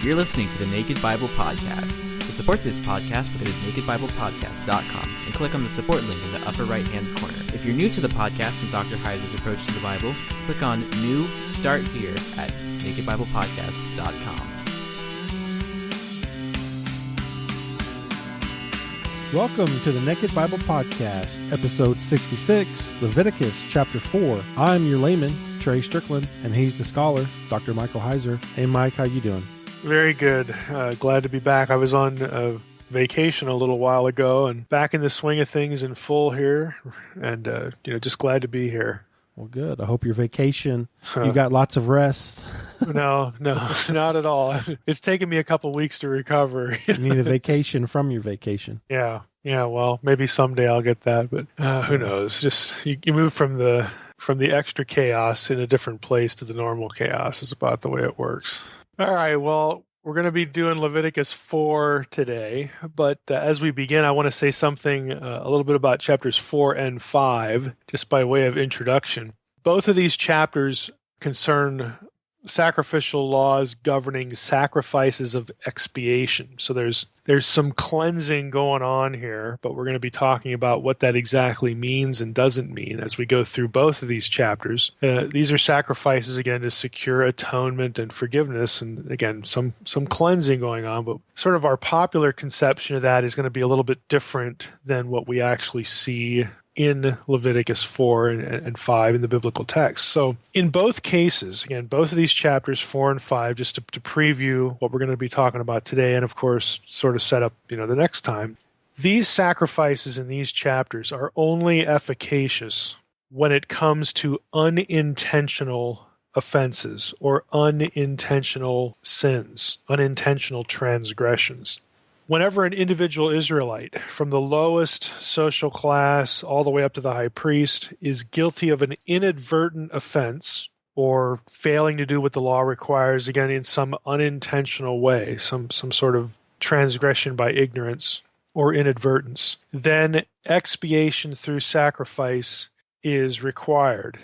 You're listening to the Naked Bible Podcast. To support this podcast, go to nakedbiblepodcast.com and click on the support link in the upper right-hand corner. If you're new to the podcast and Dr. Heiser's approach to the Bible, click on New Start Here at nakedbiblepodcast.com. Welcome to the Naked Bible Podcast, episode 66, Leviticus chapter 4. I'm your layman, Trey Strickland, and he's the scholar, Dr. Michael Heiser. Hey, Mike, how you doing? Very good. Glad to be back. I was on vacation a little while ago and back in the swing of things in full here, and just glad to be here. Well, good. I hope your vacation, you got lots of rest. No, not at all. It's taken me a couple weeks to recover. You need a vacation from your vacation. Yeah. Well, maybe someday I'll get that, but who knows? Just you move from the extra chaos in a different place to the normal chaos is about the way it works. All right. Well, we're going to be doing Leviticus 4 today, but as we begin, I want to say something a little bit about chapters 4 and 5, just by way of introduction. Both of these chapters concern sacrificial laws governing sacrifices of expiation. So there's some cleansing going on here, but we're going to be talking about what that exactly means and doesn't mean as we go through both of these chapters. These are sacrifices, again, to secure atonement and forgiveness, and again, some cleansing going on, but sort of our popular conception of that is going to be a little bit different than what we actually see in Leviticus 4 and 5 in the biblical text. So in both cases, again, both of these chapters, 4 and 5, just to preview what we're going to be talking about today, and of course, sort of set up, the next time, these sacrifices in these chapters are only efficacious when it comes to unintentional offenses or unintentional sins, unintentional transgressions. Whenever an individual Israelite, from the lowest social class all the way up to the high priest, is guilty of an inadvertent offense or failing to do what the law requires, again, in some unintentional way, some sort of transgression by ignorance or inadvertence, then expiation through sacrifice is required.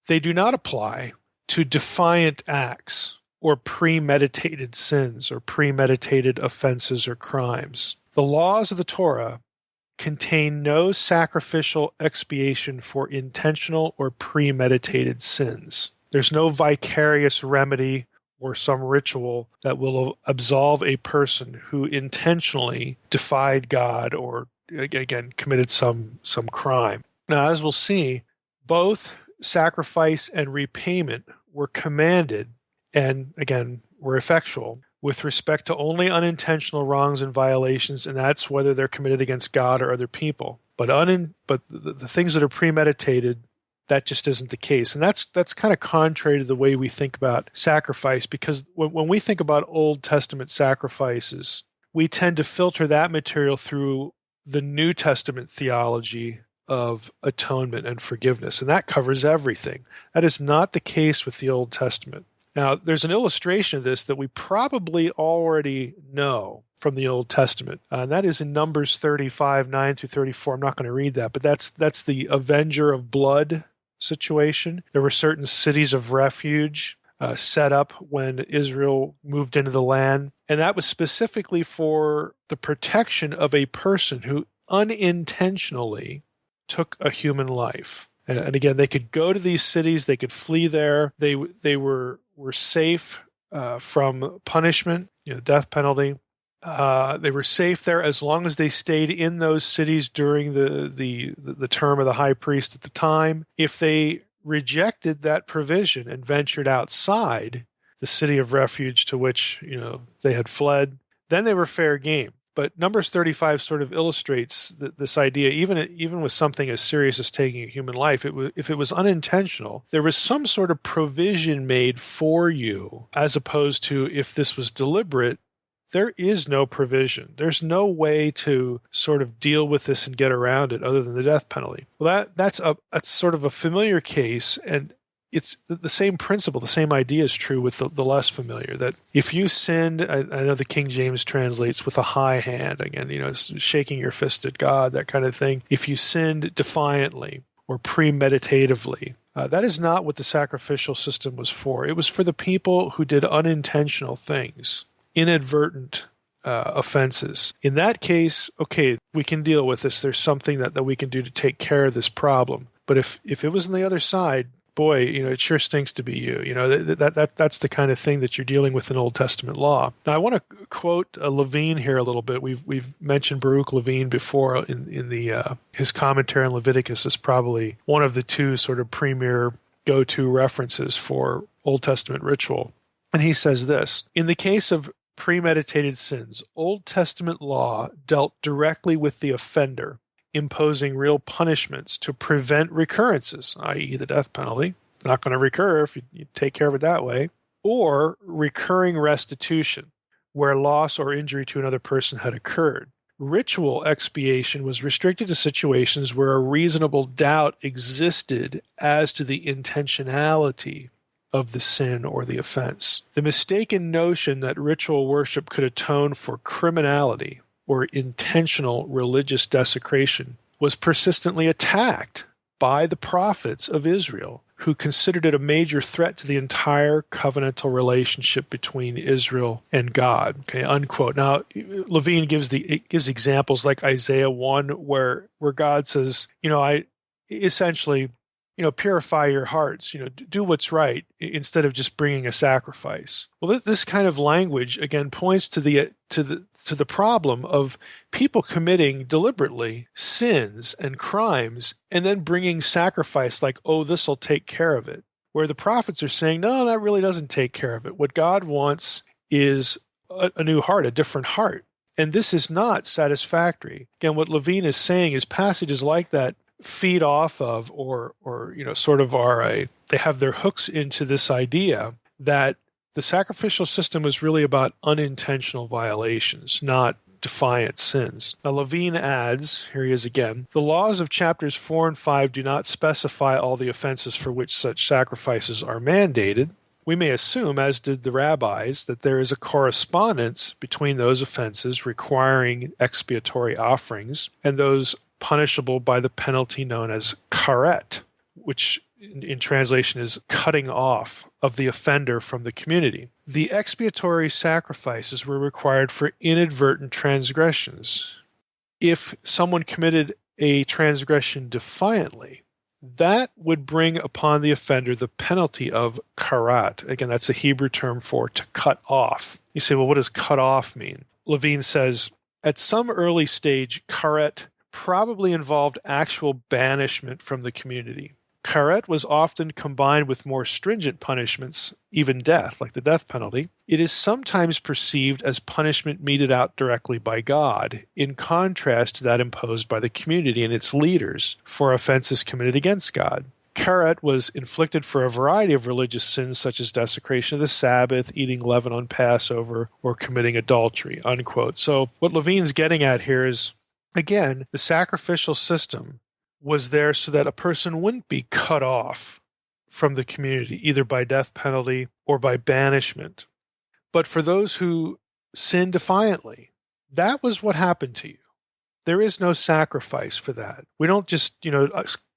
They do not apply to defiant acts or premeditated sins or premeditated offenses or crimes. The laws of the Torah contain no sacrificial expiation for intentional or premeditated sins. There's no vicarious remedy or some ritual that will absolve a person who intentionally defied God or, again, committed some crime. Now, as we'll see, both sacrifice and repayment were commanded and, again, were effectual with respect to only unintentional wrongs and violations, and that's whether they're committed against God or other people. But the things that are premeditated, that just isn't the case. And that's kind of contrary to the way we think about sacrifice, because when we think about Old Testament sacrifices, we tend to filter that material through the New Testament theology of atonement and forgiveness, and that covers everything. That is not the case with the Old Testament. Now, there's an illustration of this that we probably already know from the Old Testament, and that is in Numbers 35, 9 through 34. I'm not going to read that, but that's the avenger of blood situation. There were certain cities of refuge set up when Israel moved into the land, and that was specifically for the protection of a person who unintentionally took a human life. And again, they could go to these cities, they could flee there. They were safe from punishment, death penalty. They were safe there as long as they stayed in those cities during the term of the high priest at the time. If they rejected that provision and ventured outside the city of refuge to which they had fled, then they were fair game. But Numbers 35 sort of illustrates this idea, even with something as serious as taking a human life, if it was unintentional, there was some sort of provision made for you, as opposed to if this was deliberate, there is no provision. There's no way to sort of deal with this and get around it other than the death penalty. Well, that's sort of a familiar case, and it's the same principle, the same idea is true with the less familiar, that if you sinned, I know the King James translates with a high hand, again, shaking your fist at God, that kind of thing. If you sinned defiantly or premeditatively, that is not what the sacrificial system was for. It was for the people who did unintentional things. inadvertent offenses. In that case, okay, we can deal with this. There's something that we can do to take care of this problem. But if it was on the other side, boy, it sure stinks to be you. That's the kind of thing that you're dealing with in Old Testament law. Now, I want to quote Levine here a little bit. We've mentioned Baruch Levine before in the his commentary on Leviticus is probably one of the two sort of premier go-to references for Old Testament ritual. And he says this: in the case of premeditated sins, Old Testament law dealt directly with the offender, imposing real punishments to prevent recurrences, i.e. the death penalty. It's not going to recur if you take care of it that way. Or recurring restitution, where loss or injury to another person had occurred. Ritual expiation was restricted to situations where a reasonable doubt existed as to the intentionality of the sin or the offense. The mistaken notion that ritual worship could atone for criminality or intentional religious desecration was persistently attacked by the prophets of Israel, who considered it a major threat to the entire covenantal relationship between Israel and God. Okay, unquote. Now, Levine gives examples like Isaiah 1, where God says, I essentially, purify your hearts, do what's right instead of just bringing a sacrifice. Well, this kind of language again points to the problem of people committing deliberately sins and crimes and then bringing sacrifice like, oh, this will take care of it. Where the prophets are saying, no, that really doesn't take care of it. What God wants is a new heart, a different heart. And this is not satisfactory. Again, what Levine is saying is passages like that feed off of or sort of they have their hooks into this idea that the sacrificial system was really about unintentional violations, not defiant sins. Now, Levine adds, here he is again, the laws of chapters 4 and 5 do not specify all the offenses for which such sacrifices are mandated. We may assume, as did the rabbis, that there is a correspondence between those offenses requiring expiatory offerings and those punishable by the penalty known as karet, which in translation is cutting off of the offender from the community. The expiatory sacrifices were required for inadvertent transgressions. If someone committed a transgression defiantly, that would bring upon the offender the penalty of karet. Again, that's a Hebrew term for to cut off. You say, well, what does cut off mean? Levine says, at some early stage, karet probably involved actual banishment from the community. Karet was often combined with more stringent punishments, even death, like the death penalty. It is sometimes perceived as punishment meted out directly by God, in contrast to that imposed by the community and its leaders for offenses committed against God. Karet was inflicted for a variety of religious sins such as desecration of the Sabbath, eating leaven on Passover, or committing adultery, unquote. So what Levine's getting at here is, again, the sacrificial system was there so that a person wouldn't be cut off from the community, either by death penalty or by banishment. But for those who sin defiantly, that was what happened to you. There is no sacrifice for that. We don't just,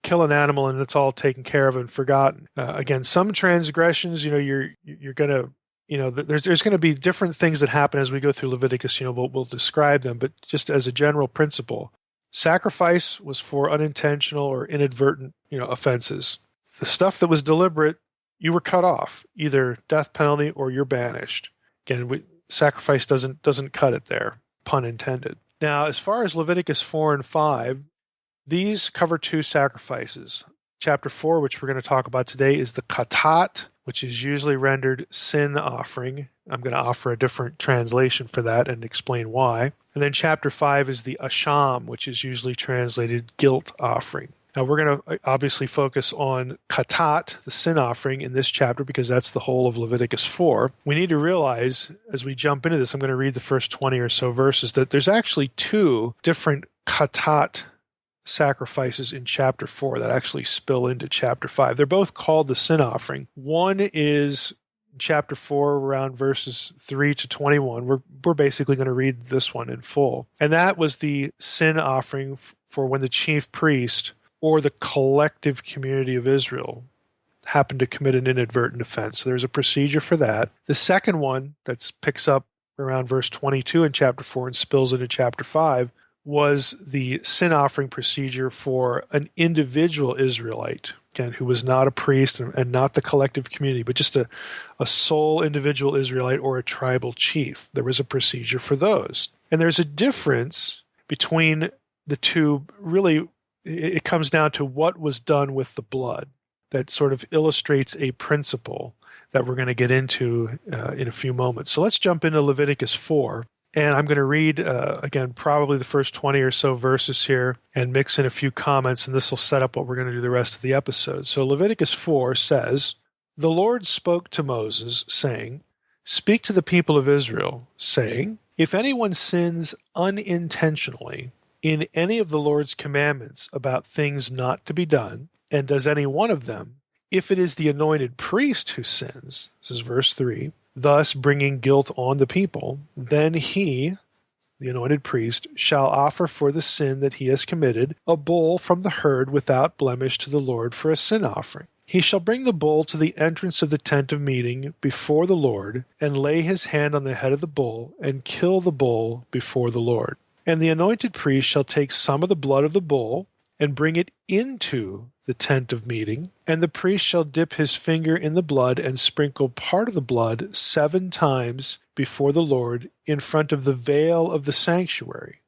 kill an animal and it's all taken care of and forgotten. Again, some transgressions, you're going to, there's going to be different things that happen as we go through Leviticus. We'll describe them, but just as a general principle, sacrifice was for unintentional or inadvertent, offenses. The stuff that was deliberate, you were cut off, either death penalty or you're banished. Again, sacrifice doesn't cut it there, pun intended. Now, as far as Leviticus 4 and 5, these cover two sacrifices. Chapter 4, which we're going to talk about today, is the katat, which is usually rendered sin offering. I'm going to offer a different translation for that and explain why. And then chapter 5 is the asham, which is usually translated guilt offering. Now, we're going to obviously focus on katat, the sin offering, in this chapter because that's the whole of Leviticus 4. We need to realize, as we jump into this, I'm going to read the first 20 or so verses, that there's actually two different katat sacrifices in chapter 4 that actually spill into chapter 5. They're both called the sin offering. One is chapter 4, around verses 3 to 21. We're basically going to read this one in full. And that was the sin offering for when the chief priest or the collective community of Israel happened to commit an inadvertent offense. So there's a procedure for that. The second one that picks up around verse 22 in chapter 4 and spills into chapter 5 was the sin offering procedure for an individual Israelite, again, who was not a priest and not the collective community, but just a sole individual Israelite or a tribal chief. There was a procedure for those. And there's a difference between the two. Really, it comes down to what was done with the blood. That sort of illustrates a principle that we're going to get into in a few moments. So let's jump into Leviticus 4. And I'm going to read, again, probably the first 20 or so verses here and mix in a few comments, and this will set up what we're going to do the rest of the episode. So Leviticus 4 says, "The Lord spoke to Moses, saying, 'Speak to the people of Israel, saying, if anyone sins unintentionally in any of the Lord's commandments about things not to be done, and does any one of them, if it is the anointed priest who sins,'" this is verse 3, "thus bringing guilt on the people, then he," the anointed priest, "shall offer for the sin that he has committed a bull from the herd without blemish to the Lord for a sin offering. He shall bring the bull to the entrance of the tent of meeting before the Lord, and lay his hand on the head of the bull, and kill the bull before the Lord. And the anointed priest shall take some of the blood of the bull, and bring it into the tent of meeting, and the priest shall dip his finger in the blood and sprinkle part of the blood 7 times before the Lord in front of the veil of the sanctuary.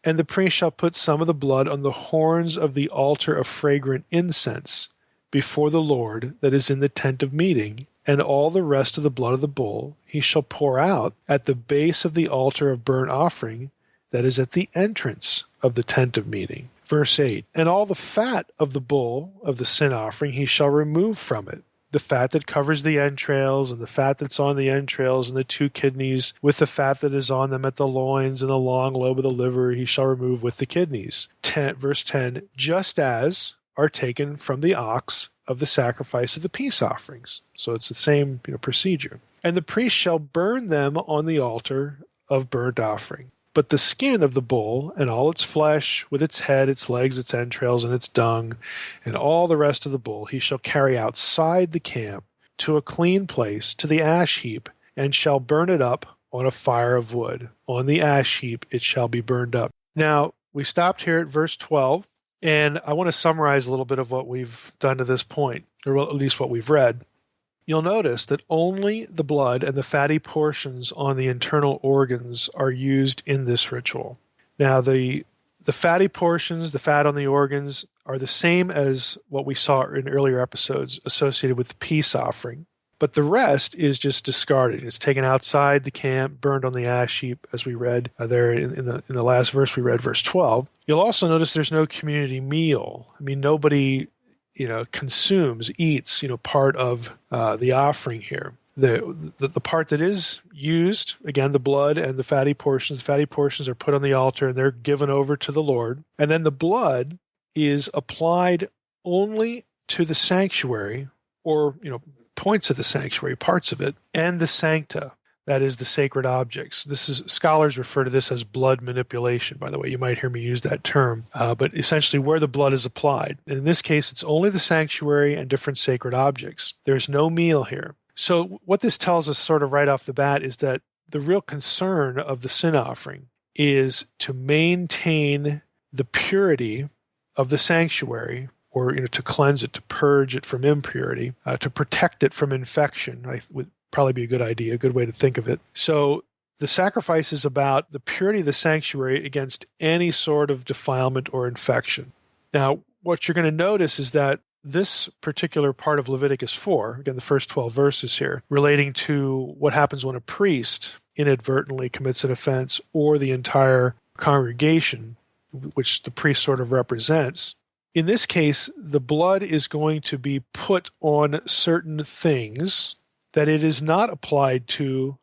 And the priest shall put some of the blood on the horns of the altar of fragrant incense before the Lord that is in the tent of meeting, and all the rest of the blood of the bull he shall pour out at the base of the altar of burnt offering that is at the entrance of the tent of meeting." Verse 8, "And all the fat of the bull of the sin offering he shall remove from it, the fat that covers the entrails, and the fat that's on the entrails, and the 2 kidneys, with the fat that is on them at the loins, and the long lobe of the liver he shall remove with the kidneys." Verse 10, "Just as are taken from the ox of the sacrifice of the peace offerings." So it's the same procedure. "And the priest shall burn them on the altar of burnt offering. But the skin of the bull, and all its flesh, with its head, its legs, its entrails, and its dung, and all the rest of the bull, he shall carry outside the camp to a clean place, to the ash heap, and shall burn it up on a fire of wood. On the ash heap it shall be burned up." Now, we stopped here at verse 12, and I want to summarize a little bit of what we've done to this point, or at least what we've read. You'll notice that only the blood and the fatty portions on the internal organs are used in this ritual. Now, the fatty portions, the fat on the organs, are the same as what we saw in earlier episodes associated with the peace offering, but the rest is just discarded. It's taken outside the camp, burned on the ash heap, as we read there in the last verse we read, verse 12. You'll also notice there's no community meal. I mean, nobody consumes, eats, part of the offering here. The part that is used, again, the blood and the fatty portions are put on the altar and they're given over to the Lord. And then the blood is applied only to the sanctuary, or, points of the sanctuary, parts of it, and the sancta. That is the sacred objects. Scholars refer to this as blood manipulation, by the way. You might hear me use that term, but essentially where the blood is applied. And in this case, it's only the sanctuary and different sacred objects. There's no meal here. So what this tells us sort of right off the bat is that the real concern of the sin offering is to maintain the purity of the sanctuary, or to cleanse it, to purge it from impurity, to protect it from infection. Would probably be a good idea, a good way to think of it. So the sacrifice is about the purity of the sanctuary against any sort of defilement or infection. Now, what you're going to notice is that this particular part of Leviticus 4, again, the first 12 verses here, relating to what happens when a priest inadvertently commits an offense, or the entire congregation, which the priest sort of represents. In this case, the blood is going to be put on certain things that it is not applied to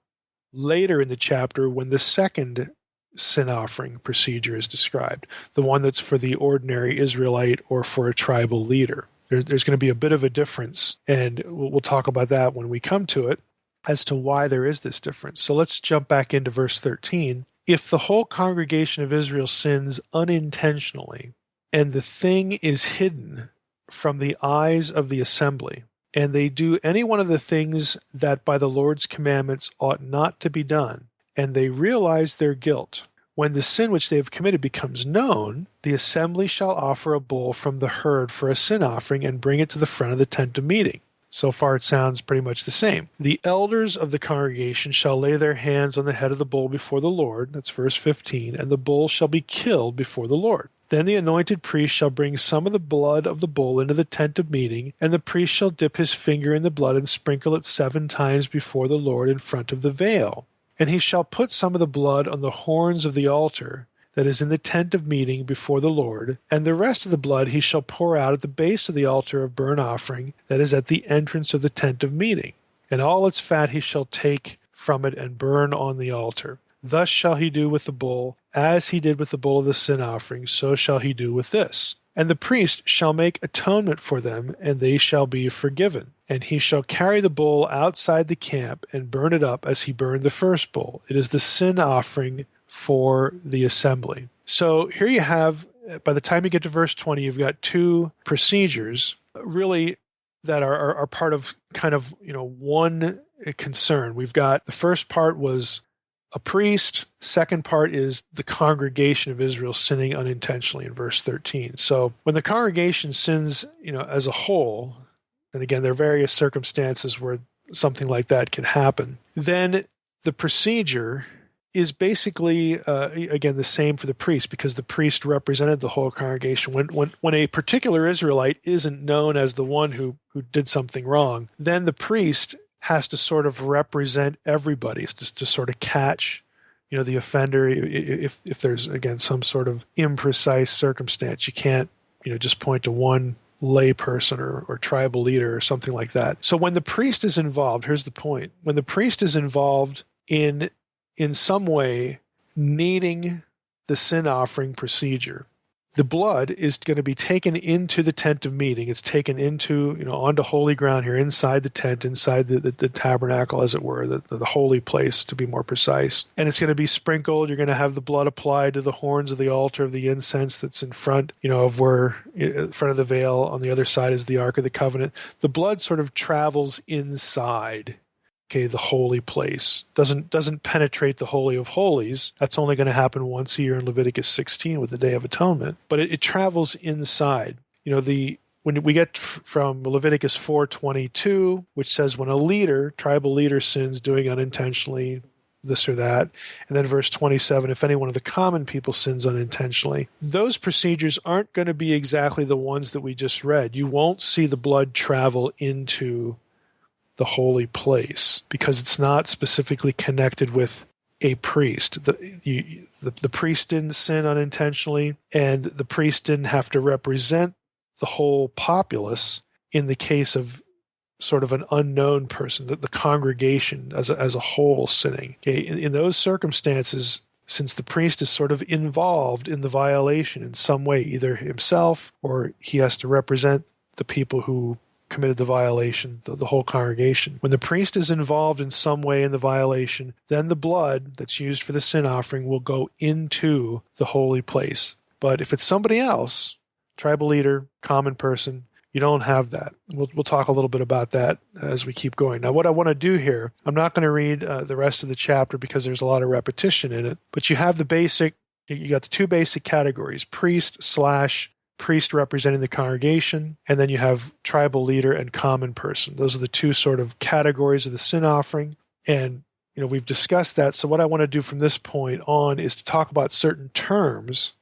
later in the chapter when the second sin offering procedure is described, the one that's for the ordinary Israelite or for a tribal leader. There's going to be a bit of a difference, and we'll talk about that when we come to it, as to why there is this difference. So let's jump back into verse 13. "If the whole congregation of Israel sins unintentionally, and the thing is hidden from the eyes of the assembly, and they do any one of the things that by the Lord's commandments ought not to be done, and they realize their guilt. When the sin which they have committed becomes known, the assembly shall offer a bull from the herd for a sin offering and bring it to the front of the tent of meeting. So far, it sounds pretty much the same. The elders of the congregation shall lay their hands on the head of the bull before the Lord. That's verse 15. And the bull shall be killed before the Lord. Then the anointed priest shall bring some of the blood of the bull into the tent of meeting, and the priest shall dip his finger in the blood and sprinkle it 7 times before the Lord in front of the veil. And he shall put some of the blood on the horns of the altar that is in the tent of meeting before the Lord, and the rest of the blood he shall pour out at the base of the altar of burnt offering that is at the entrance of the tent of meeting. And all its fat he shall take from it and burn on the altar. Thus shall he do with the bull, as he did with the bull of the sin offering, so shall he do with this. And the priest shall make atonement for them, and they shall be forgiven. And he shall carry the bull outside the camp and burn it up as he burned the first bull. It is the sin offering for the assembly. So here you have, by the time you get to verse 20, you've got 2 procedures really that are part of kind of, one concern. We've got the first part was a priest. Second part is the congregation of Israel sinning unintentionally in verse 13. So when the congregation sins, as a whole, and again, there are various circumstances where something like that can happen, then the procedure is basically, again, the same for the priest, because the priest represented the whole congregation. When a particular Israelite isn't known as the one who did something wrong, then the priest has to sort of represent everybody, to sort of catch, the offender. If there's, again, some sort of imprecise circumstance, you can't, just point to one lay person or tribal leader or something like that. So when the priest is involved, here's the point. When the priest is involved in some way needing the sin offering procedure, the blood is going to be taken into the tent of meeting. It's taken into, onto holy ground here, inside the tent, inside the tabernacle, as it were, the holy place, to be more precise. And it's going to be sprinkled. You're going to have the blood applied to the horns of the altar of the incense that's in front, of where, in front of the veil. On the other side is the Ark of the Covenant. The blood sort of travels inside, the holy place. Doesn't penetrate the Holy of Holies. That's only going to happen once a year in Leviticus 16 with the Day of Atonement. But it travels inside. When we get from Leviticus 4:22, which says when a tribal leader sins doing unintentionally this or that, and then verse 27, if any one of the common people sins unintentionally, those procedures aren't going to be exactly the ones that we just read. You won't see the blood travel into the holy place because it's not specifically connected with a priest. The priest didn't sin unintentionally, and the priest didn't have to represent the whole populace in the case of sort of an unknown person, the congregation as a whole sinning. In those circumstances, since the priest is sort of involved in the violation in some way, either himself or he has to represent the people who committed the violation, the whole congregation. When the priest is involved in some way in the violation, then the blood that's used for the sin offering will go into the holy place. But if it's somebody else, tribal leader, common person, you don't have that. We'll talk a little bit about that as we keep going. Now, what I want to do here, I'm not going to read the rest of the chapter because there's a lot of repetition in it, but you have you got the 2 basic categories, priest representing the congregation, and then you have tribal leader and common person. Those are the 2 sort of categories of the sin offering. And, we've discussed that. So what I want to do from this point on is to talk about certain terms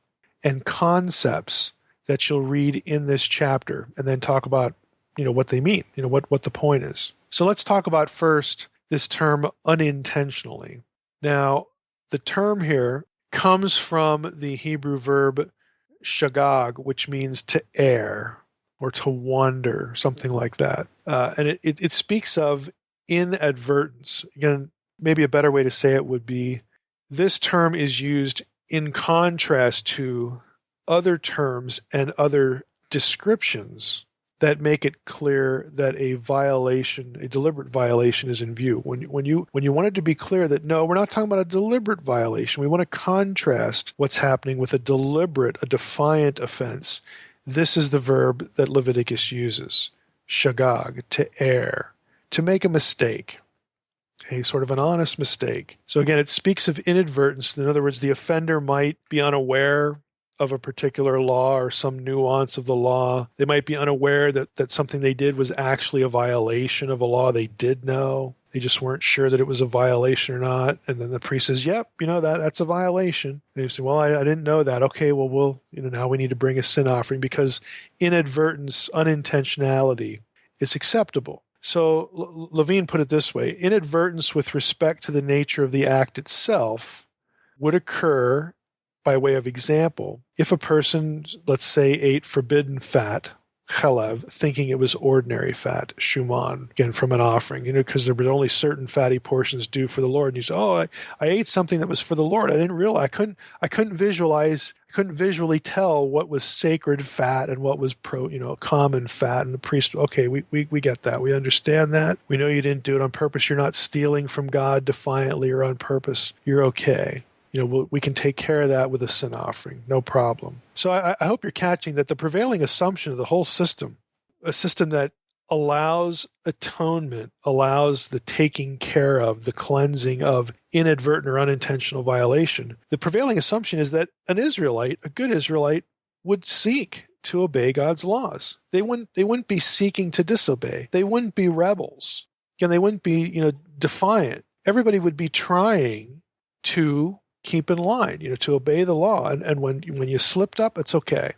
and concepts that you'll read in this chapter, and then talk about, what they mean, what the point is. So let's talk about first this term unintentionally. Now, the term here comes from the Hebrew verb shagag, which means to err or to wander, something like that. And it speaks of inadvertence. Again, maybe a better way to say it would be, this term is used in contrast to other terms and other descriptions that make it clear that a deliberate violation is in view. When you want it to be clear that no, we're not talking about a deliberate violation. We want to contrast what's happening with a defiant offense. This is the verb that Leviticus uses, shagag, to err, to make a mistake. a sort of an honest mistake. So again, it speaks of inadvertence. In other words, the offender might be unaware of a particular law or some nuance of the law. They might be unaware that something they did was actually a violation of a law they did know. They just weren't sure that it was a violation or not. And then the priest says, yep, that's a violation. And you say, well, I didn't know that. Okay, well, now we need to bring a sin offering because inadvertence, unintentionality is acceptable. So Levine put it this way: inadvertence with respect to the nature of the act itself would occur, by way of example, if a person, let's say, ate forbidden fat, chalev, thinking it was ordinary fat, shuman, again from an offering, because there were only certain fatty portions due for the Lord. And you say, oh, I ate something that was for the Lord. I didn't realize, I couldn't visually tell what was sacred fat and what was common fat. And the priest, okay, we get that. We understand that. We know you didn't do it on purpose. You're not stealing from God defiantly or on purpose. You're okay. We can take care of that with a sin offering, no problem. So I hope you're catching that the prevailing assumption of the whole system, a system that allows atonement, allows the taking care of, the cleansing of inadvertent or unintentional violation, the prevailing assumption is that an Israelite, a good Israelite, would seek to obey God's laws. They wouldn't be seeking to disobey. They wouldn't be rebels. Again, they wouldn't be, defiant. Everybody would be trying to keep in line, to obey the law. And when you slipped up, it's okay.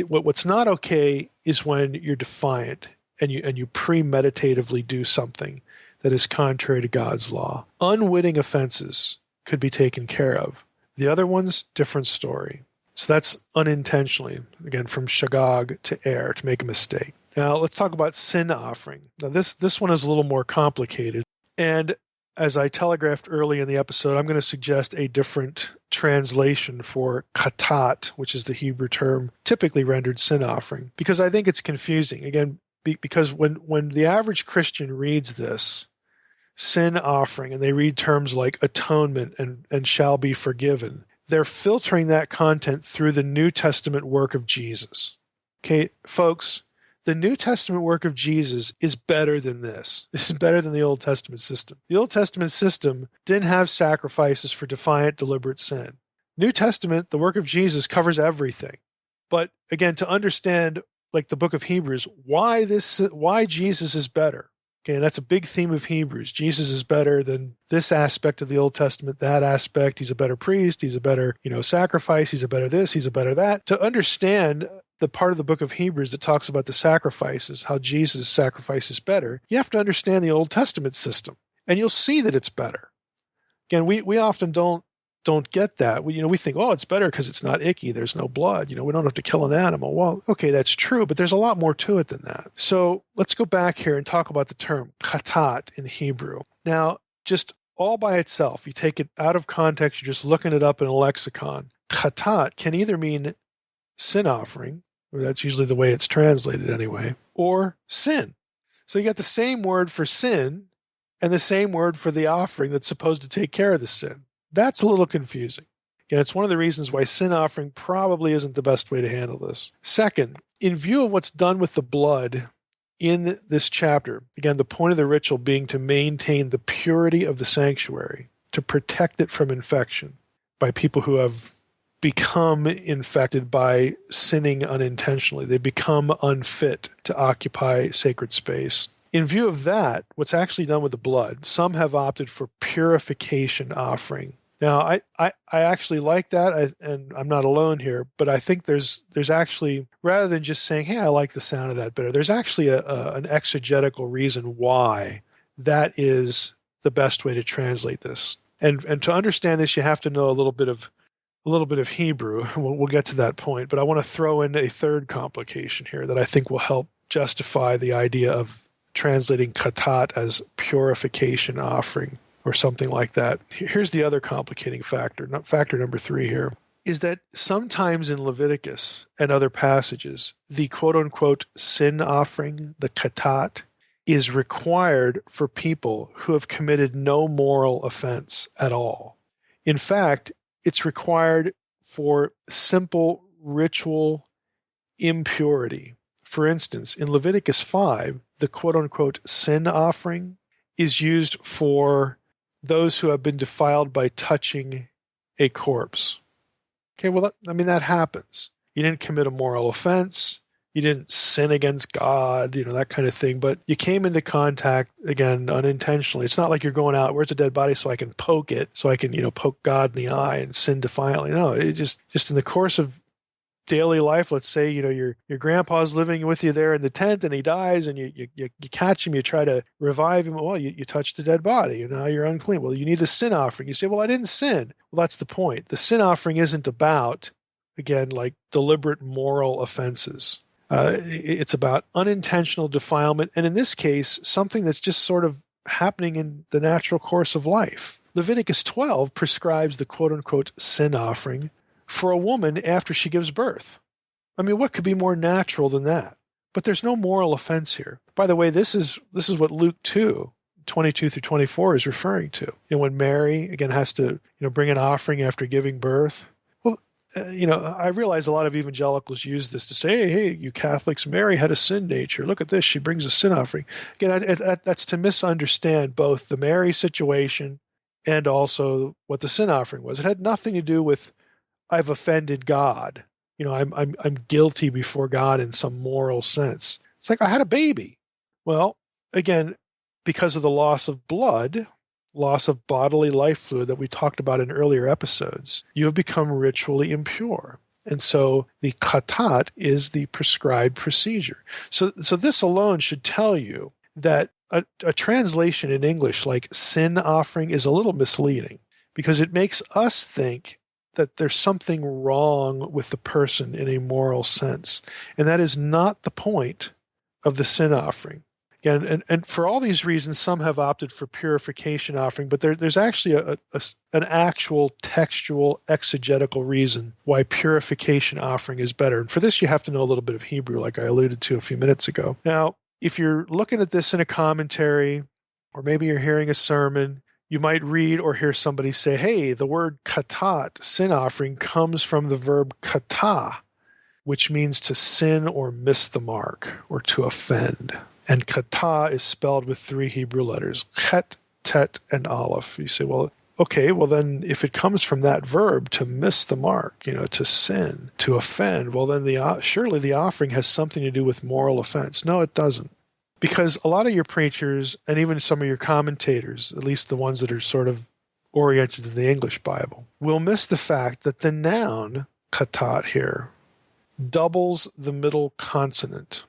What's not okay is when you're defiant and you premeditatively do something that is contrary to God's law. Unwitting offenses could be taken care of. The other one's different story. So that's unintentionally, again, from shagag to err, to make a mistake. Now let's talk about sin offering. Now this one is a little more complicated. And as I telegraphed early in the episode, I'm going to suggest a different translation for katat, which is the Hebrew term typically rendered sin offering, because I think it's confusing. Again, because when the average Christian reads this, sin offering, and they read terms like atonement and shall be forgiven, they're filtering that content through the New Testament work of Jesus. Okay, folks, the New Testament work of Jesus is better than this. This is better than the Old Testament system. The Old Testament system didn't have sacrifices for defiant, deliberate sin. New Testament, the work of Jesus covers everything. But again, to understand, like the book of Hebrews, why Jesus is better. Okay, and that's a big theme of Hebrews. Jesus is better than this aspect of the Old Testament, that aspect. He's a better priest. He's a better, sacrifice. He's a better this. He's a better that. To understand the part of the book of Hebrews that talks about the sacrifices, how Jesus' sacrifice is better, you have to understand the Old Testament system, and you'll see that it's better. Again, we often don't get that. We think, oh, it's better because it's not icky. There's no blood. We don't have to kill an animal. Well, okay, that's true, but there's a lot more to it than that. So let's go back here and talk about the term katat in Hebrew. Now, just all by itself, you take it out of context, you're just looking it up in a lexicon. Katat can either mean sin offering, that's usually the way it's translated anyway, or sin. So you got the same word for sin and the same word for the offering that's supposed to take care of the sin. That's a little confusing. And it's one of the reasons why sin offering probably isn't the best way to handle this. Second, in view of what's done with the blood in this chapter, again, the point of the ritual being to maintain the purity of the sanctuary, to protect it from infection by people who have become infected by sinning unintentionally. They become unfit to occupy sacred space. In view of that, what's actually done with the blood, some have opted for purification offering. Now, I actually like that, and I'm not alone here, but I think there's actually, rather than just saying, hey, I like the sound of that better, there's actually an exegetical reason why that is the best way to translate this. And to understand this, you have to know a little bit of Hebrew. We'll get to that point, but I want to throw in a third complication here that I think will help justify the idea of translating katat as purification offering or something like that. Here's the other complicating factor. Factor number 3 here is that sometimes in Leviticus and other passages, the quote-unquote sin offering, the katat, is required for people who have committed no moral offense at all. In fact, it's required for simple ritual impurity. For instance, in Leviticus 5, the quote-unquote sin offering is used for those who have been defiled by touching a corpse. Okay, well, that happens. You didn't commit a moral offense. You didn't sin against God, that kind of thing. But you came into contact, again, unintentionally. It's not like you're going out, where's a dead body so I can poke it, so I can, poke God in the eye and sin defiantly. No, it just in the course of daily life, let's say, your grandpa's living with you there in the tent and he dies and you catch him, you try to revive him. Well, you touched a dead body. Now you're unclean. Well, you need a sin offering. You say, well, I didn't sin. Well, that's the point. The sin offering isn't about, again, like deliberate moral offenses. It's about unintentional defilement, and in this case, something that's just sort of happening in the natural course of life. Leviticus 12 prescribes the quote-unquote sin offering for a woman after she gives birth. What could be more natural than that? But there's no moral offense here. By the way, this is what Luke 2:22 through 24 is referring to. When Mary, again, has to bring an offering after giving birth. I realize a lot of evangelicals use this to say, hey, you Catholics, Mary had a sin nature. Look at this. She brings a sin offering. Again, that's to misunderstand both the Mary situation and also what the sin offering was. It had nothing to do with, I've offended God. I'm guilty before God in some moral sense. It's like I had a baby. Well, again, because of the loss of blood, loss of bodily life fluid that we talked about in earlier episodes, you have become ritually impure. And so the katat is the prescribed procedure. So this alone should tell you that a translation in English like sin offering is a little misleading because it makes us think that there's something wrong with the person in a moral sense. And that is not the point of the sin offering. Again, and for all these reasons, some have opted for purification offering, but there's actually an actual textual exegetical reason why purification offering is better. And for this, you have to know a little bit of Hebrew, like I alluded to a few minutes ago. Now, if you're looking at this in a commentary, or maybe you're hearing a sermon, you might read or hear somebody say, hey, the word katat, sin offering, comes from the verb kata, which means to sin or miss the mark or to offend. And kata is spelled with 3 Hebrew letters, chet, tet, and aleph. You say, well, okay, well then if it comes from that verb to miss the mark, to sin, to offend, well then surely the offering has something to do with moral offense. No, it doesn't. Because a lot of your preachers and even some of your commentators, at least the ones that are sort of oriented to the English Bible, will miss the fact that the noun katat here doubles the middle consonant.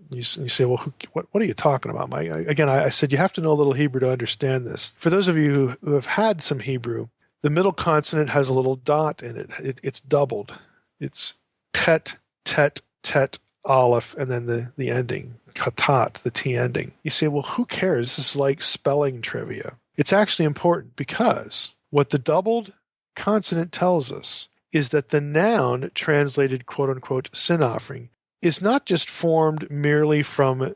You say, well, what are you talking about, Mike? Again, I said you have to know a little Hebrew to understand this. For those of you who have had some Hebrew, the middle consonant has a little dot in it. It's doubled. It's pet, tet, tet, aleph, and then the ending, katat, the T ending. You say, well, who cares? This is like spelling trivia. It's actually important because what the doubled consonant tells us is that the noun translated quote-unquote sin offering is not just formed merely from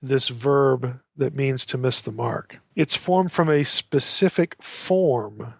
this verb that means to miss the mark. It's formed from a specific form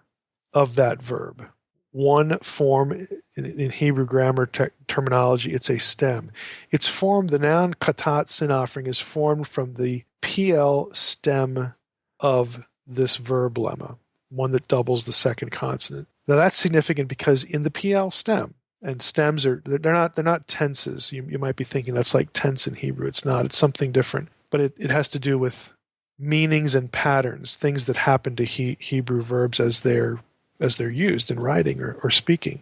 of that verb. One form in Hebrew grammar terminology, it's a stem. It's formed, the noun katat, sin offering, is formed from the PL stem of this verb lemma, one that doubles the second consonant. Now that's significant because in the PL stem, and stems they're not tenses. You might be thinking that's like tense in Hebrew. It's not. It's something different. But it has to do with meanings and patterns, things that happen to Hebrew verbs as they're used in writing or speaking.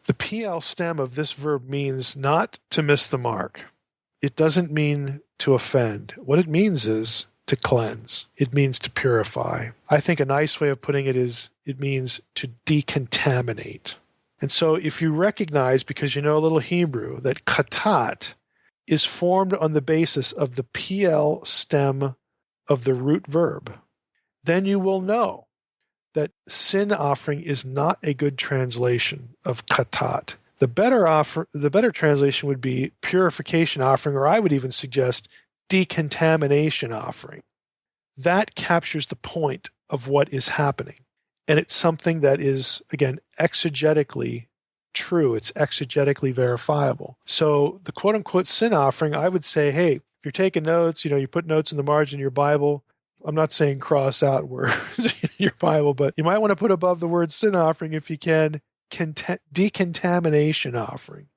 The PL stem of this verb means not to miss the mark. It doesn't mean to offend. What it means is to cleanse. It means to purify. I think a nice way of putting it is it means to decontaminate. And so if you recognize, because you know a little Hebrew, that katat is formed on the basis of the PL stem of the root verb, then you will know that sin offering is not a good translation of katat. The better translation would be purification offering, or I would even suggest decontamination offering. That captures the point of what is happening. And it's something that is, again, exegetically true. It's exegetically verifiable. So the quote-unquote sin offering, I would say, hey, if you're taking notes, you put notes in the margin of your Bible, I'm not saying cross out words in your Bible, but you might want to put above the word sin offering, if you can, decontamination offering,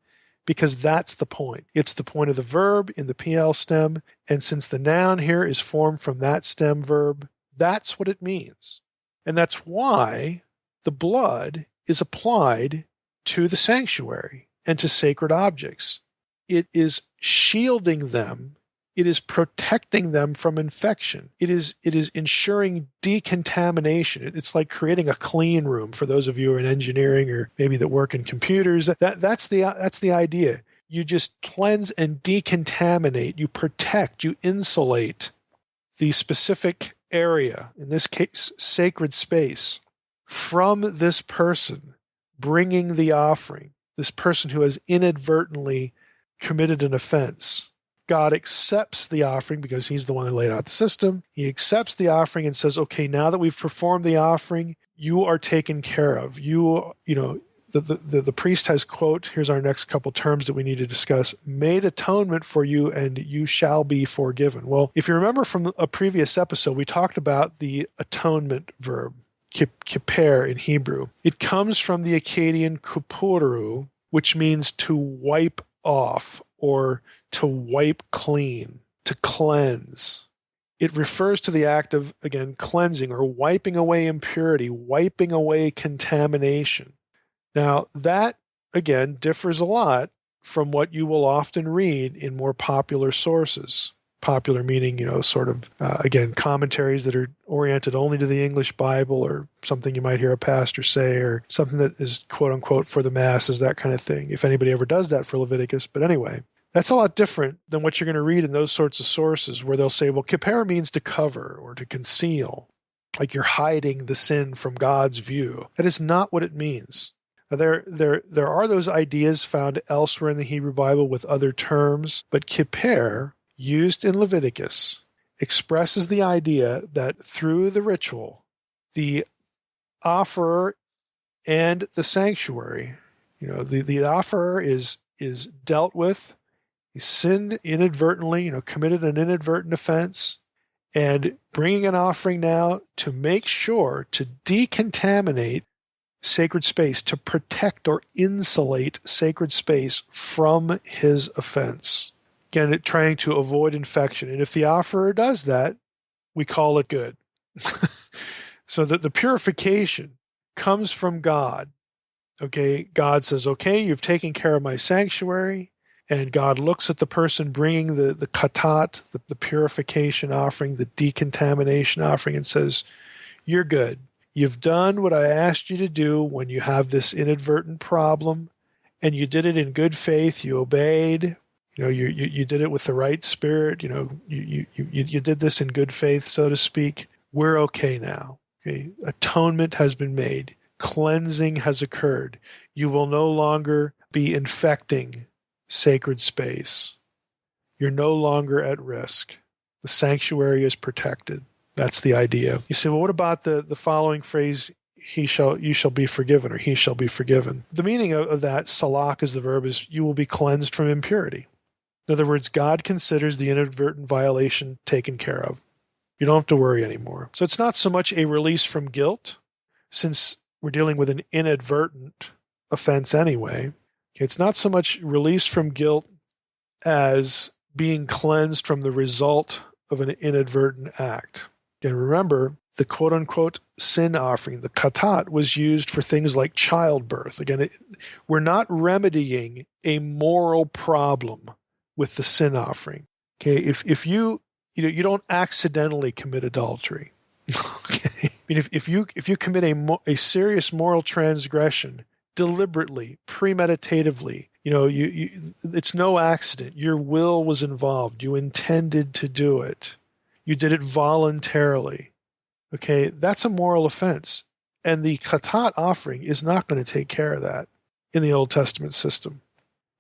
because that's the point. It's the point of the verb in the PL stem, and since the noun here is formed from that stem verb, that's what it means. And that's why the blood is applied to the sanctuary and to sacred objects. It is shielding them. It is protecting them from infection. It is ensuring decontamination. It's like creating a clean room for those of you who are in engineering or maybe that work in computers. That's the idea. You just cleanse and decontaminate. You protect. You insulate the specific area, in this case, sacred space, from this person bringing the offering, this person who has inadvertently committed an offense. God accepts the offering because he's the one who laid out the system. He accepts the offering and says, okay, now that we've performed the offering, you are taken care of. The priest has, quote, here's our next couple terms that we need to discuss, made atonement for you and you shall be forgiven. Well, if you remember from a previous episode, we talked about the atonement verb, kippur in Hebrew. It comes from the Akkadian kupuru, which means to wipe off or to wipe clean, to cleanse. It refers to the act of, again, cleansing or wiping away impurity, wiping away contamination. Now, that, again, differs a lot from what you will often read in more popular sources. Popular meaning, again, commentaries that are oriented only to the English Bible or something you might hear a pastor say or something that is, quote unquote, for the masses, that kind of thing, if anybody ever does that for Leviticus. But anyway, that's a lot different than what you're going to read in those sorts of sources where they'll say, well, kippur means to cover or to conceal, like you're hiding the sin from God's view. That is not what it means. There are those ideas found elsewhere in the Hebrew Bible with other terms, but kippur, used in Leviticus, expresses the idea that through the ritual, the offerer and the sanctuary, the offerer is dealt with. He sinned inadvertently, committed an inadvertent offense, and bringing an offering now to make sure to decontaminate sacred space, to protect or insulate sacred space from his offense. Again, trying to avoid infection. And if the offerer does that, we call it good. So that the purification comes from God. Okay, God says, okay, you've taken care of my sanctuary. And God looks at the person bringing the katat, the purification offering, the decontamination offering, and says, you're good. You've done what I asked you to do when you have this inadvertent problem, and you did it in good faith. You obeyed. You did it with the right spirit. You did this in good faith, so to speak. We're okay now. Okay? Atonement has been made. Cleansing has occurred. You will no longer be infecting sacred space. You're no longer at risk. The sanctuary is protected. That's the idea. You say, well, what about the following phrase, you shall be forgiven, or he shall be forgiven? The meaning of that, salak is the verb, is you will be cleansed from impurity. In other words, God considers the inadvertent violation taken care of. You don't have to worry anymore. So it's not so much a release from guilt, since we're dealing with an inadvertent offense anyway. It's not so much release from guilt as being cleansed from the result of an inadvertent act. And remember, the quote-unquote sin offering, the katat, was used for things like childbirth. Again, we're not remedying a moral problem with the sin offering. Okay, if you don't accidentally commit adultery. Okay, I mean, if you commit a serious moral transgression deliberately, premeditatively, it's no accident. Your will was involved. You intended to do it. You did it voluntarily. Okay, that's a moral offense. And the katat offering is not going to take care of that in the Old Testament system.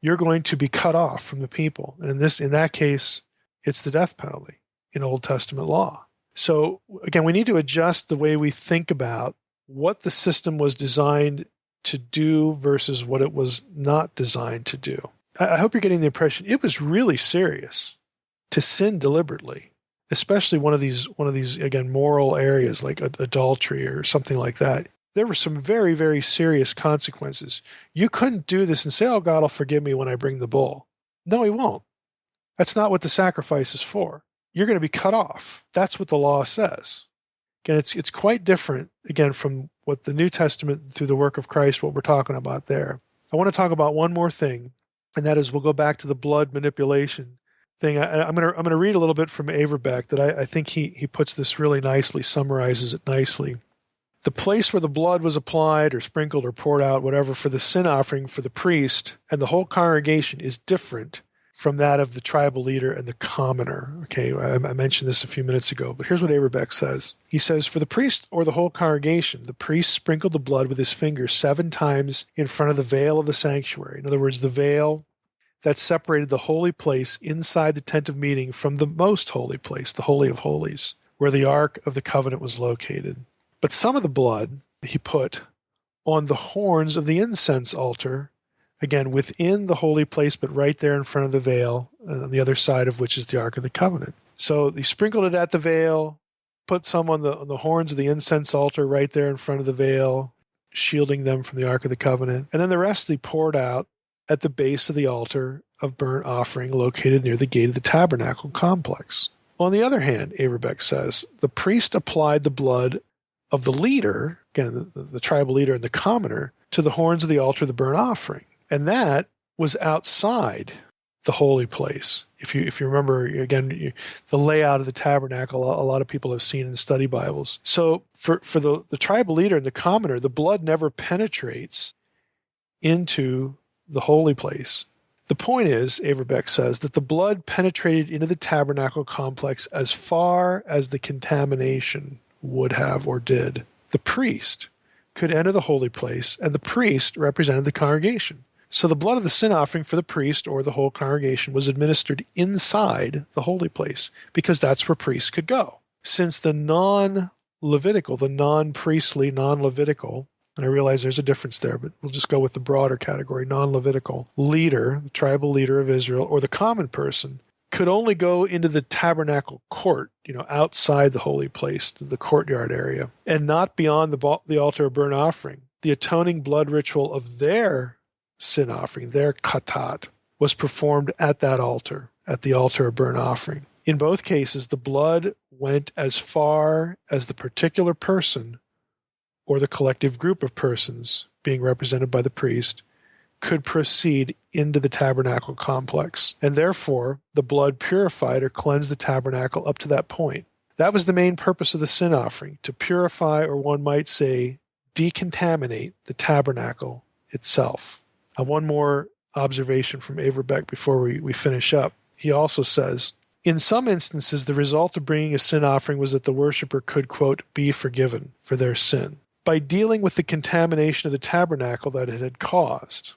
You're going to be cut off from the people. And in that case, it's the death penalty in Old Testament law. So again, we need to adjust the way we think about what the system was designed to do versus what it was not designed to do. I hope you're getting the impression it was really serious to sin deliberately. especially one of these again moral areas like adultery or something like that, there were some very, very serious consequences. You couldn't do this and say, "Oh, God will forgive me when I bring the bull." No, He won't. That's not what the sacrifice is for. You're going to be cut off. That's what the law says. Again, it's quite different, again, from what the New Testament, through the work of Christ, what we're talking about there. I want to talk about one more thing, and that is we'll go back to the blood manipulation thing. I'm going to read a little bit from Averbeck that I think he puts this really nicely, summarizes it nicely. The place where the blood was applied or sprinkled or poured out, whatever, for the sin offering for the priest and the whole congregation is different from that of the tribal leader and the commoner. Okay, I mentioned this a few minutes ago, but here's what Averbeck says. He says, for the priest or the whole congregation, the priest sprinkled the blood with his finger 7 times in front of the veil of the sanctuary. In other words, the veil that separated the holy place inside the tent of meeting from the most holy place, the Holy of Holies, where the Ark of the Covenant was located. But some of the blood he put on the horns of the incense altar, again, within the holy place, but right there in front of the veil, on the other side of which is the Ark of the Covenant. So he sprinkled it at the veil, put some on the horns of the incense altar right there in front of the veil, shielding them from the Ark of the Covenant. And then the rest he poured out at the base of the altar of burnt offering located near the gate of the tabernacle complex. On the other hand, Averbeck says, the priest applied the blood of the leader, again, the tribal leader and the commoner, to the horns of the altar of the burnt offering. And that was outside the holy place. If you remember, again, the layout of the tabernacle, a lot of people have seen in study Bibles. So for the tribal leader and the commoner, the blood never penetrates into the holy place. The point is, Averbeck says, that the blood penetrated into the tabernacle complex as far as the contamination would have or did. The priest could enter the holy place, and the priest represented the congregation. So the blood of the sin offering for the priest or the whole congregation was administered inside the holy place, because that's where priests could go. Since the non-Levitical, the non-priestly, non-Levitical, and I realize there's a difference there, but we'll just go with the broader category, non-Levitical leader, the tribal leader of Israel, or the common person, could only go into the tabernacle court, outside the holy place, the courtyard area, and not beyond the altar of burnt offering. The atoning blood ritual of their sin offering, their katat, was performed at that altar, at the altar of burnt offering. In both cases, the blood went as far as the particular person or the collective group of persons being represented by the priest could proceed into the tabernacle complex, and therefore the blood purified or cleansed the tabernacle up to that point. That was the main purpose of the sin offering, to purify, or one might say, decontaminate the tabernacle itself. Now, one more observation from Averbeck before we finish up. He also says, in some instances, the result of bringing a sin offering was that the worshiper could, quote, be forgiven for their sin by dealing with the contamination of the tabernacle that it had caused.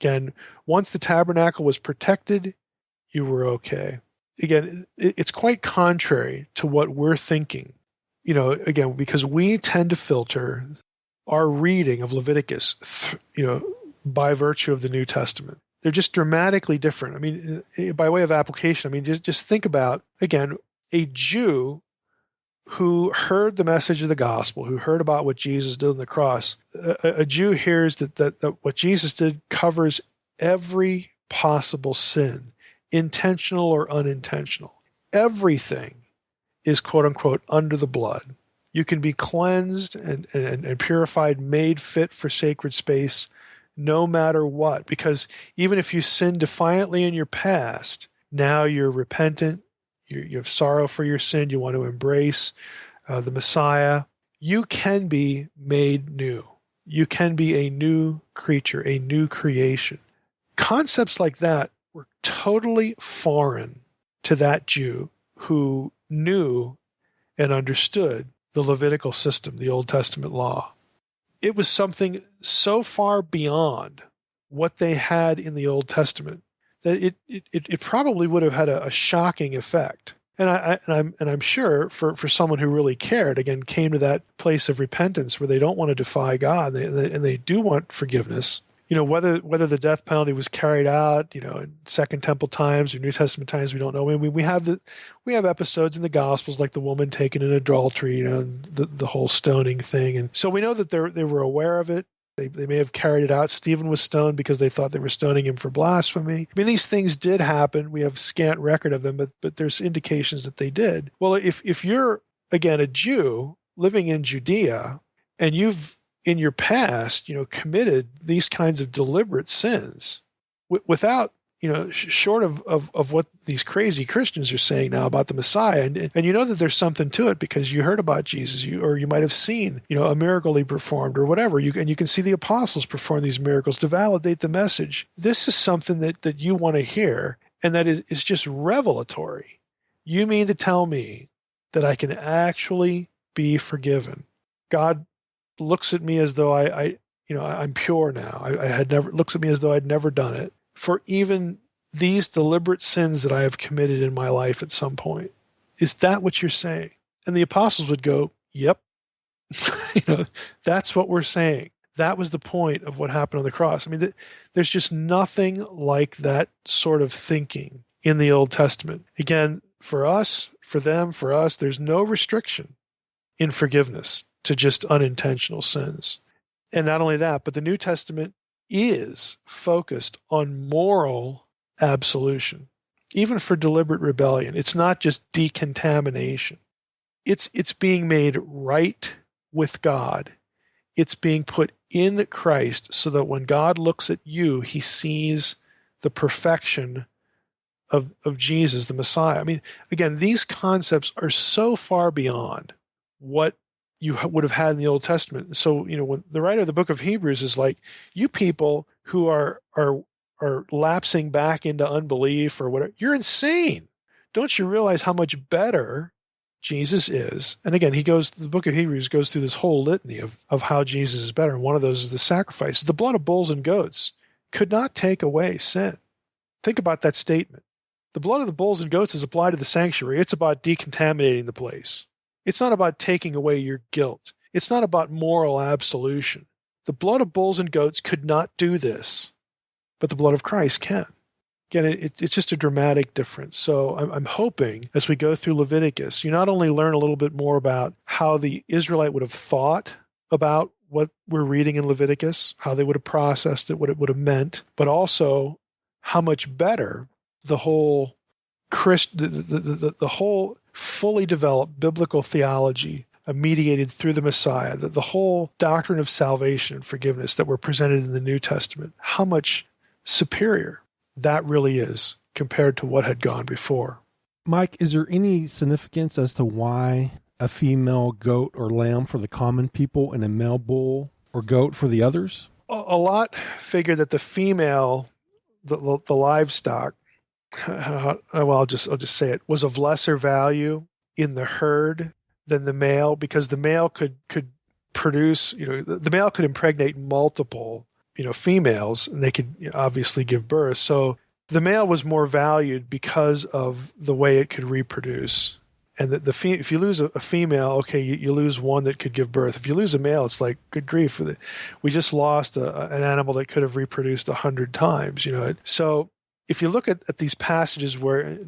Again, once the tabernacle was protected, you were okay. Again, it's quite contrary to what we're thinking. Again, because we tend to filter our reading of Leviticus, by virtue of the New Testament. They're just dramatically different. I mean, by way of application, just think about, again, a Jew who heard the message of the gospel, who heard about what Jesus did on the cross. A Jew hears that what Jesus did covers every possible sin, intentional or unintentional. Everything is, quote unquote, under the blood. You can be cleansed and purified, made fit for sacred space, no matter what. Because even if you sin defiantly in your past, now you're repentant, you have sorrow for your sin, you want to embrace the Messiah, you can be made new. You can be a new creature, a new creation. Concepts like that were totally foreign to that Jew who knew and understood the Levitical system, the Old Testament law. It was something so far beyond what they had in the Old Testament that it probably would have had a shocking effect. And I'm sure for someone who really cared, again, came to that place of repentance where they don't want to defy God and they do want forgiveness. whether the death penalty was carried out, in Second Temple times or New Testament times, we don't know. I mean, we have episodes in the Gospels like the woman taken in adultery, and the whole stoning thing, and so we know that they were aware of it. They may have carried it out. Stephen was stoned because they thought they were stoning him for blasphemy. I mean, these things did happen. We have scant record of them, but there's indications that they did. Well, if you're again a Jew living in Judea, and you've in your past, committed these kinds of deliberate sins without, short of what these crazy Christians are saying now about the Messiah. And you know that there's something to it because you heard about Jesus, or you might have seen, a miracle he performed or whatever. And you can see the apostles perform these miracles to validate the message. This is something that you want to hear, and that is just revelatory. You mean to tell me that I can actually be forgiven? God looks at me as though I'm pure now. Looks at me as though I'd never done it for even these deliberate sins that I have committed in my life at some point. Is that what you're saying? And the apostles would go, yep. That's what we're saying. That was the point of what happened on the cross. I mean, there's just nothing like that sort of thinking in the Old Testament. Again, for us, for them, for us, there's no restriction in forgiveness to just unintentional sins. And not only that, but the New Testament is focused on moral absolution, even for deliberate rebellion. It's not just decontamination. It's being made right with God. It's being put in Christ so that when God looks at you, he sees the perfection of Jesus, the Messiah. I mean, again, these concepts are so far beyond what you would have had in the Old Testament. So, when the writer of the book of Hebrews is like, you people who are lapsing back into unbelief or whatever, you're insane. Don't you realize how much better Jesus is? And again, the book of Hebrews goes through this whole litany of how Jesus is better. And one of those is the sacrifice. The blood of bulls and goats could not take away sin. Think about that statement. The blood of the bulls and goats is applied to the sanctuary. It's about decontaminating the place. It's not about taking away your guilt. It's not about moral absolution. The blood of bulls and goats could not do this, but the blood of Christ can. Again, it's just a dramatic difference. So I'm hoping as we go through Leviticus, you not only learn a little bit more about how the Israelite would have thought about what we're reading in Leviticus, how they would have processed it, what it would have meant, but also how much better the whole the whole fully developed biblical theology mediated through the Messiah, the whole doctrine of salvation and forgiveness that were presented in the New Testament, how much superior that really is compared to what had gone before. Mike, is there any significance as to why a female goat or lamb for the common people and a male bull or goat for the others? A lot figure that the female, the livestock, I'll just say it, was of lesser value in the herd than the male, because the male could produce, the male could impregnate multiple, females, and they could obviously give birth. So the male was more valued because of the way it could reproduce. And if you lose a female, okay, you lose one that could give birth. If you lose a male, it's like, good grief. We just lost an animal that could have reproduced 100 times. So if you look at these passages where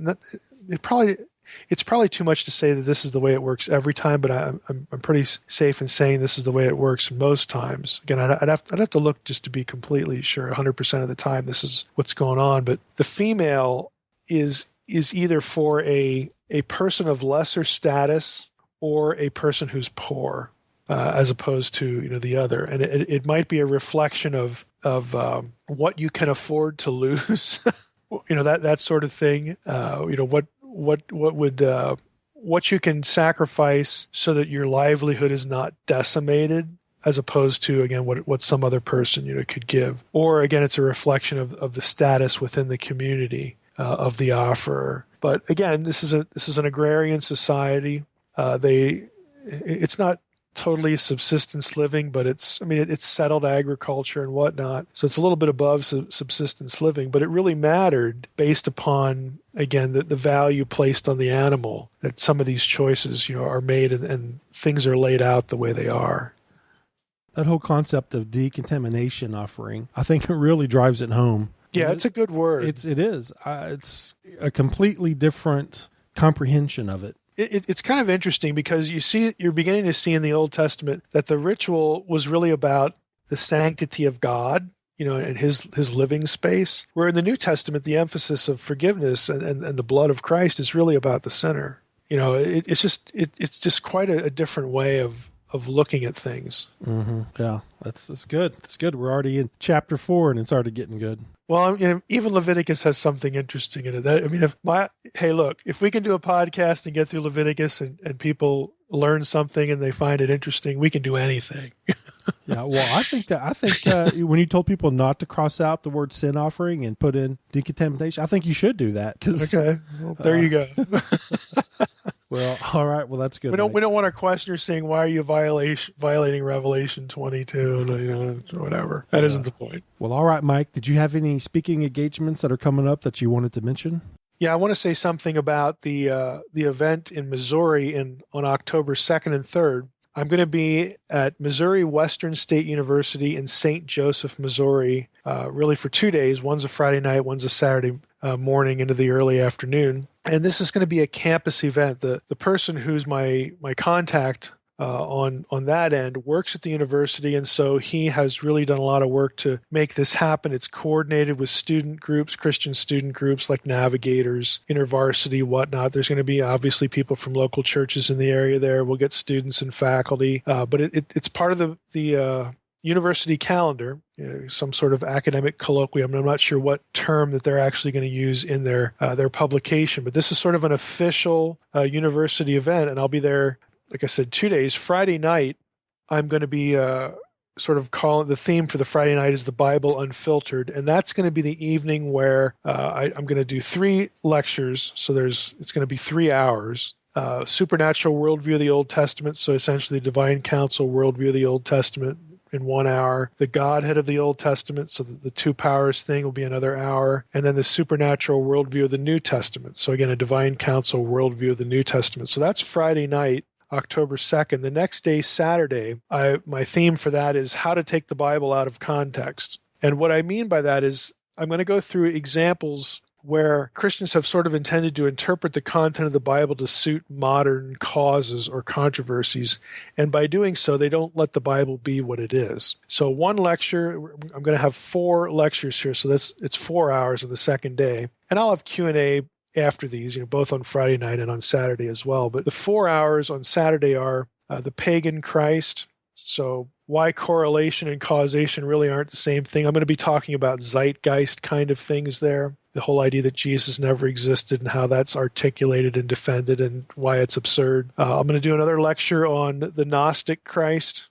it's probably too much to say that this is the way it works every time, but I'm pretty safe in saying this is the way it works most times. Again, I'd have to look just to be completely sure 100% of the time this is what's going on. But the female is either for a person of lesser status or a person who's poor, as opposed to the other. And it might be a reflection of what you can afford to lose, that sort of thing. What you can sacrifice so that your livelihood is not decimated, as opposed to, again, what some other person could give. Or again, it's a reflection of the status within the community of the offerer. But again, this is an agrarian society. It's not totally subsistence living, but it's settled agriculture and whatnot. So it's a little bit above subsistence living, but it really mattered based upon, again, the value placed on the animal, that some of these choices, are made and things are laid out the way they are. That whole concept of decontamination offering, I think it really drives it home. Yeah, it's a good word. It is. It's a completely different comprehension of it. It's kind of interesting because you're beginning to see in the Old Testament that the ritual was really about the sanctity of God, and his living space. Where in the New Testament, the emphasis of forgiveness and the blood of Christ is really about the sinner. It's just quite a different way of looking at things. Mm-hmm. Yeah, that's good. It's good. We're already in chapter 4, and it's already getting good. Well, even Leviticus has something interesting in it. If we can do a podcast and get through Leviticus and people learn something and they find it interesting, we can do anything. Yeah, well, I think when you told people not to cross out the word sin offering and put in decontamination, I think you should do that. Okay, well, there you go. Well, all right. Well, that's good. We don't want our questioner saying, "Why are you violating Revelation 22?" or whatever. That isn't the point. Well, all right, Mike. Did you have any speaking engagements that are coming up that you wanted to mention? Yeah, I want to say something about the event in Missouri on October 2nd and 3rd. I'm going to be at Missouri Western State University in St. Joseph, Missouri, really for 2 days. One's a Friday night, one's a Saturday morning into the early afternoon. And this is going to be a campus event. The person who's my contact on that end works at the university, and so he has really done a lot of work to make this happen. It's coordinated with student groups, Christian student groups like Navigators, InterVarsity, whatnot. There's going to be obviously people from local churches in the area there. We'll get students and faculty, but it's part of the university calendar, some sort of academic colloquium. I'm not sure what term that they're actually going to use in their publication, but this is sort of an official university event, and I'll be there, like I said, 2 days. Friday night, I'm going to be sort of calling the theme for the Friday night is the Bible Unfiltered, and that's going to be the evening where I'm going to do 3 lectures. So it's going to be 3 hours. Supernatural worldview of the Old Testament, so essentially divine counsel worldview of the Old Testament in 1 hour. The Godhead of the Old Testament, so the 2 powers thing will be another hour. And then the supernatural worldview of the New Testament. So again, a divine counsel worldview of the New Testament. So that's Friday night, October 2nd. The next day, Saturday, my theme for that is how to take the Bible out of context. And what I mean by that is I'm going to go through examples where Christians have sort of intended to interpret the content of the Bible to suit modern causes or controversies. And by doing so, they don't let the Bible be what it is. So one lecture, I'm going to have 4 lectures here. So it's 4 hours on the second day. And I'll have Q&A after these, both on Friday night and on Saturday as well. But the 4 hours on Saturday are the pagan Christ. So why correlation and causation really aren't the same thing. I'm going to be talking about zeitgeist kind of things there. The whole idea that Jesus never existed and how that's articulated and defended and why it's absurd. I'm going to do another lecture on the Gnostic Christ,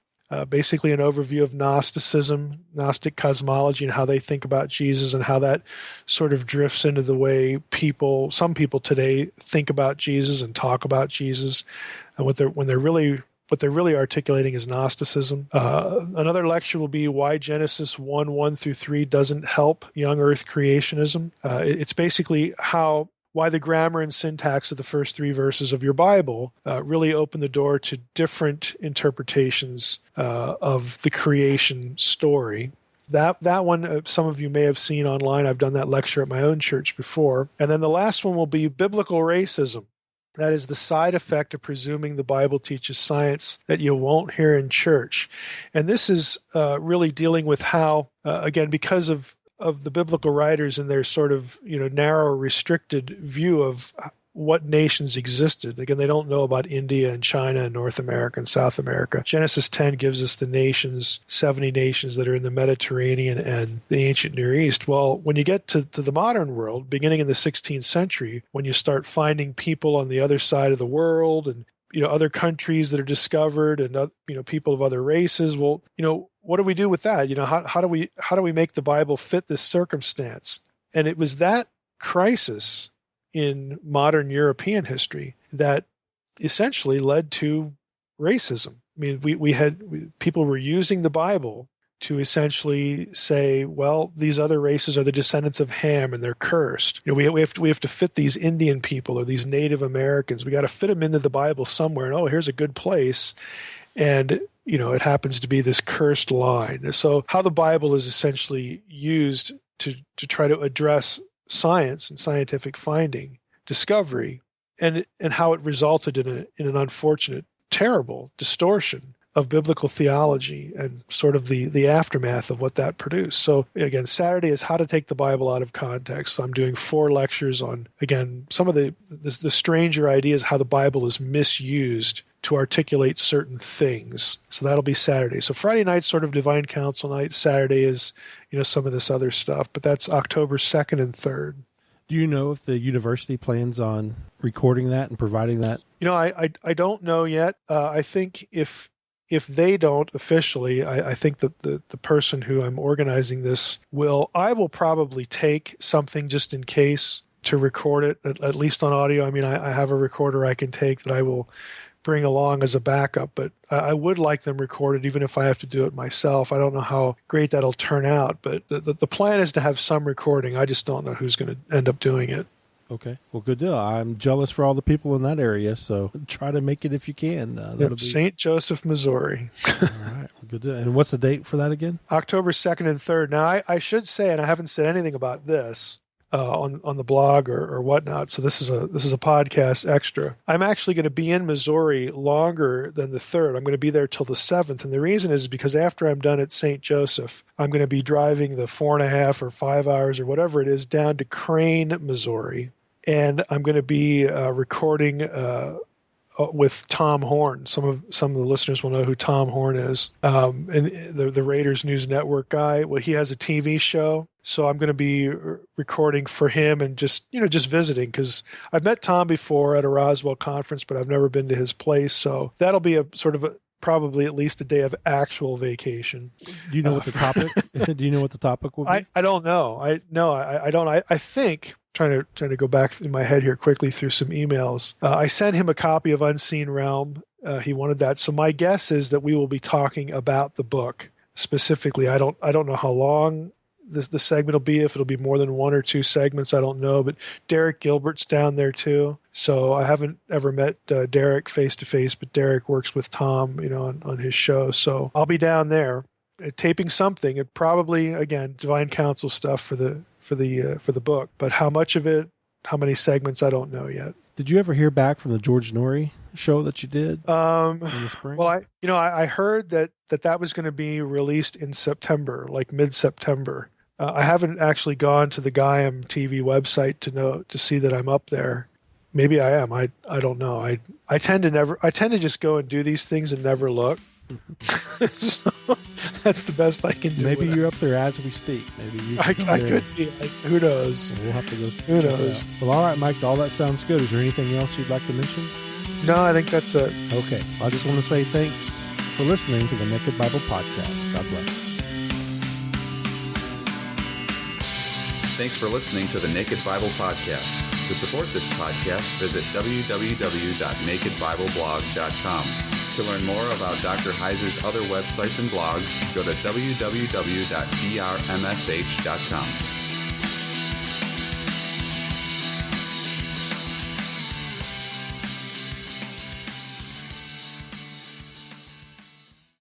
basically an overview of Gnosticism, Gnostic cosmology, and how they think about Jesus and how that sort of drifts into the way some people today think about Jesus and talk about Jesus, and what they're really articulating is Gnosticism. Another lecture will be why Genesis 1 through 3 doesn't help young earth creationism. It's basically why the grammar and syntax of the first 3 verses of your Bible really open the door to different interpretations of the creation story. That one, some of you may have seen online. I've done that lecture at my own church before. And then the last one will be biblical racism. That is the side effect of presuming the Bible teaches science that you won't hear in church. And this is really dealing with how, again, because of the biblical writers and their sort of narrow, restricted view of what nations existed. Again, they don't know about India and China and North America and South America. Genesis 10 gives us the nations, 70 nations that are in the Mediterranean and the ancient Near East. Well, when you get to the modern world, beginning in the 16th century, when you start finding people on the other side of the world and other countries that are discovered and people of other races, well, what do we do with that? How do we make the Bible fit this circumstance? And it was that crisis in modern European history that essentially led to racism. I mean, people were using the Bible to essentially say, well, these other races are the descendants of Ham and they're cursed. We have to fit these Indian people or these Native Americans. We got to fit them into the Bible somewhere. And here's a good place. And it happens to be this cursed line. So how the Bible is essentially used to try to address science and scientific finding, discovery, and how it resulted in an unfortunate, terrible distortion of biblical theology and sort of the aftermath of what that produced. So again, Saturday is how to take the Bible out of context. So I'm doing 4 lectures on, again, some of the stranger ideas, how the Bible is misused to articulate certain things. So that'll be Saturday. So Friday night's sort of divine counsel night. Saturday is, some of this other stuff, but that's October 2nd and 3rd. Do you know if the university plans on recording that and providing that? I don't know yet. I think if they don't officially, I think that the person who I'm organizing this I will probably take something just in case to record it, at least on audio. I mean, I have a recorder I can take that I will bring along as a backup, but I would like them recorded even if I have to do it myself. I don't know how great that'll turn out, but the plan is to have some recording. I just don't know who's going to end up doing it. Okay. Well, good deal. I'm jealous for all the people in that area, so try to make it if you can. That'll be St. Joseph, Missouri. All right. Well, good deal. And what's the date for that again? October 2nd and 3rd. Now, I should say, and I haven't said anything about this on the blog or whatnot, so this is a podcast extra. I'm actually going to be in Missouri longer than the 3rd. I'm going to be there till the 7th, and the reason is because after I'm done at St. Joseph, I'm going to be driving the 4.5 or 5 hours or whatever it is down to Crane, Missouri, and I'm going to be recording with Tom Horn. Some of the listeners will know who Tom Horn is, and the Raiders News Network guy. Well, he has a TV show, so I'm going to be recording for him and just visiting, because I've met Tom before at a Roswell conference, but I've never been to his place. So that'll be a sort of probably at least a day of actual vacation. Do you know what the topic? Do you know what the topic will be? I don't know. I don't. I think. Trying to go back in my head here quickly through some emails. I sent him a copy of Unseen Realm. He wanted that. So my guess is that we will be talking about the book specifically. I don't know how long the segment will be. If it'll be more than 1 or 2 segments, I don't know. But Derek Gilbert's down there too. So I haven't ever met Derek face to face, but Derek works with Tom, on his show. So I'll be down there taping something. It probably, again, divine counsel stuff for the book, but how much of it, how many segments, I don't know yet. Did you ever hear back from the George Norrie show that you did in the spring? Well, I heard that was going to be released in September, like mid-September. I haven't actually gone to the Gaiam TV website to see that I'm up there. Maybe I am. I don't know. I tend to just go and do these things and never look. So that's the best I can do. Maybe you're up there as we speak. Maybe you. I could be. Who knows? We'll have to go. Who knows? Well, all right, Mike. All that sounds good. Is there anything else you'd like to mention? No, I think that's it. Okay. I just want to say thanks for listening to the Naked Bible Podcast. God bless. Thanks for listening to the Naked Bible Podcast. To support this podcast, visit www.nakedbibleblog.com. To learn more about Dr. Heiser's other websites and blogs, go to www.drmsh.com.